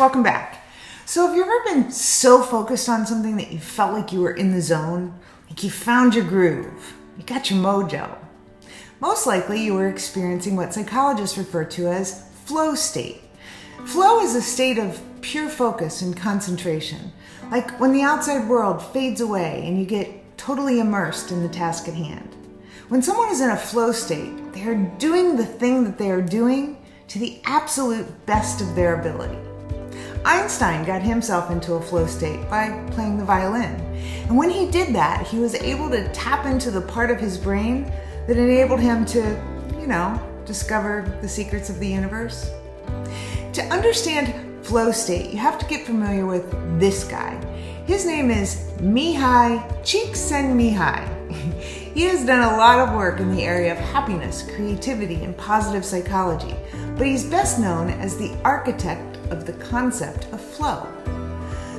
welcome back. So have you ever been so focused on something that you felt like you were in the zone? Like you found your groove, you got your mojo. Most likely you were experiencing what psychologists refer to as flow state. Flow is a state of pure focus and concentration, like when the outside world fades away and you get totally immersed in the task at hand. When someone is in a flow state, they are doing the thing that they are doing to the absolute best of their ability. Einstein got himself into a flow state by playing the violin. And when he did that, he was able to tap into the part of his brain that enabled him to, discover the secrets of the universe. To understand flow state, you have to get familiar with this guy. His name is Mihai Csikszentmihalyi. He has done a lot of work in the area of happiness, creativity, and positive psychology, but he's best known as the architect of the concept of flow.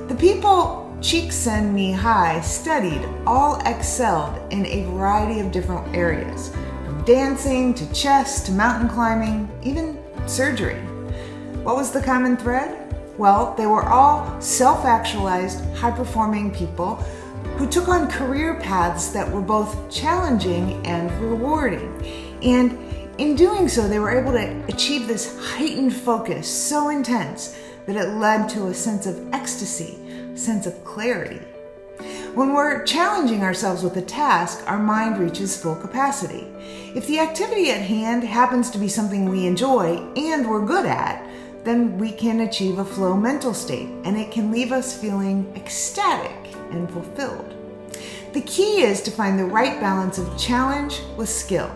The people Csikszentmihalyi studied all excelled in a variety of different areas, from dancing to chess to mountain climbing, even surgery. What was the common thread? Well, they were all self-actualized, high-performing people who took on career paths that were both challenging and rewarding. And in doing so, they were able to achieve this heightened focus so intense that it led to a sense of ecstasy, a sense of clarity. When we're challenging ourselves with a task, our mind reaches full capacity. If the activity at hand happens to be something we enjoy and we're good at, then we can achieve a flow mental state, and it can leave us feeling ecstatic and fulfilled. The key is to find the right balance of challenge with skill.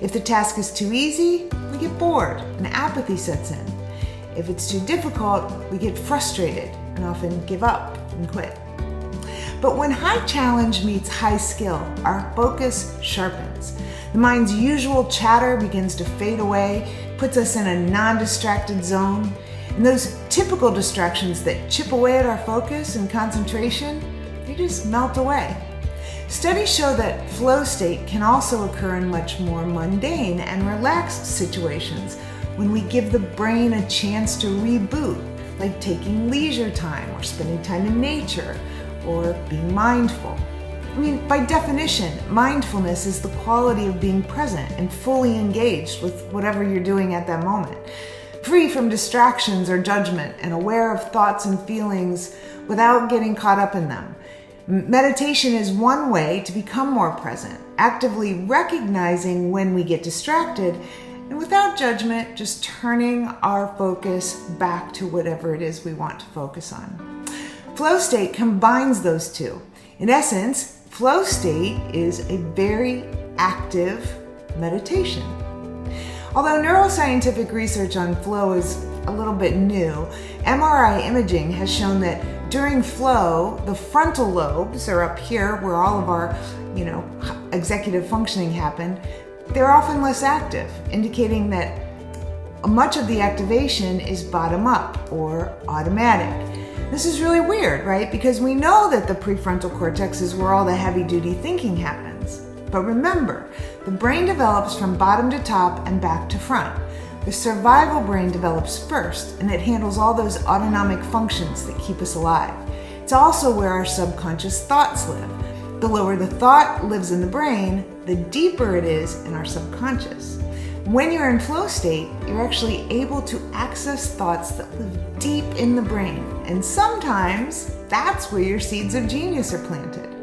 If the task is too easy, we get bored and apathy sets in. If it's too difficult, we get frustrated and often give up and quit. But when high challenge meets high skill, our focus sharpens. The mind's usual chatter begins to fade away, puts us in a non-distracted zone, and those typical distractions that chip away at our focus and concentration, they just melt away. Studies show that flow state can also occur in much more mundane and relaxed situations when we give the brain a chance to reboot, like taking leisure time or spending time in nature or being mindful. By definition, mindfulness is the quality of being present and fully engaged with whatever you're doing at that moment, free from distractions or judgment and aware of thoughts and feelings without getting caught up in them. Meditation is one way to become more present, actively recognizing when we get distracted and without judgment, just turning our focus back to whatever it is we want to focus on. Flow state combines those two. In essence, flow state is a very active meditation. Although neuroscientific research on flow is a little bit new, MRI imaging has shown that during flow, the frontal lobes are up here where all of our, executive functioning happen. They're often less active, indicating that much of the activation is bottom up or automatic. This is really weird, right? Because we know that the prefrontal cortex is where all the heavy-duty thinking happens. But remember, the brain develops from bottom to top and back to front. The survival brain develops first, and it handles all those autonomic functions that keep us alive. It's also where our subconscious thoughts live. The lower the thought lives in the brain, the deeper it is in our subconscious. When you're in flow state, you're actually able to access thoughts that live deep in the brain, and sometimes that's where your seeds of genius are planted.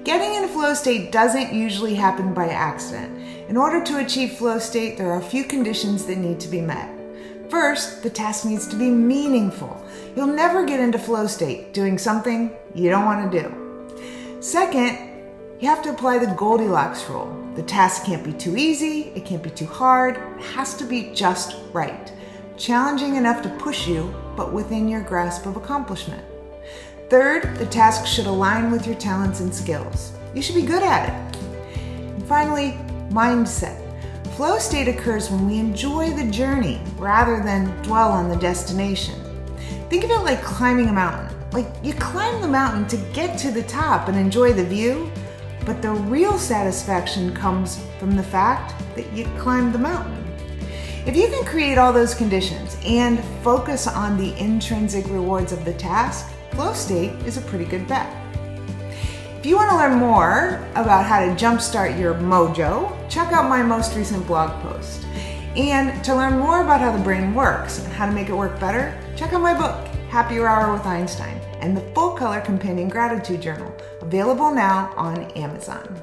Getting in flow state doesn't usually happen by accident. In order to achieve flow state, there are a few conditions that need to be met. First, the task needs to be meaningful. You'll never get into flow state doing something you don't want to do. Second, you have to apply the Goldilocks rule. The task can't be too easy, it can't be too hard, it has to be just right. Challenging enough to push you, but within your grasp of accomplishment. Third, the task should align with your talents and skills. You should be good at it. And finally, mindset. Flow state occurs when we enjoy the journey rather than dwell on the destination. Think of it like climbing a mountain. Like you climb the mountain to get to the top and enjoy the view, but the real satisfaction comes from the fact that you climbed the mountain. If you can create all those conditions and focus on the intrinsic rewards of the task, flow state is a pretty good bet. If you want to learn more about how to jumpstart your mojo, check out my most recent blog post. And to learn more about how the brain works and how to make it work better, check out my book, Happier Hour with Einstein, and the full-color companion gratitude journal, available now on Amazon.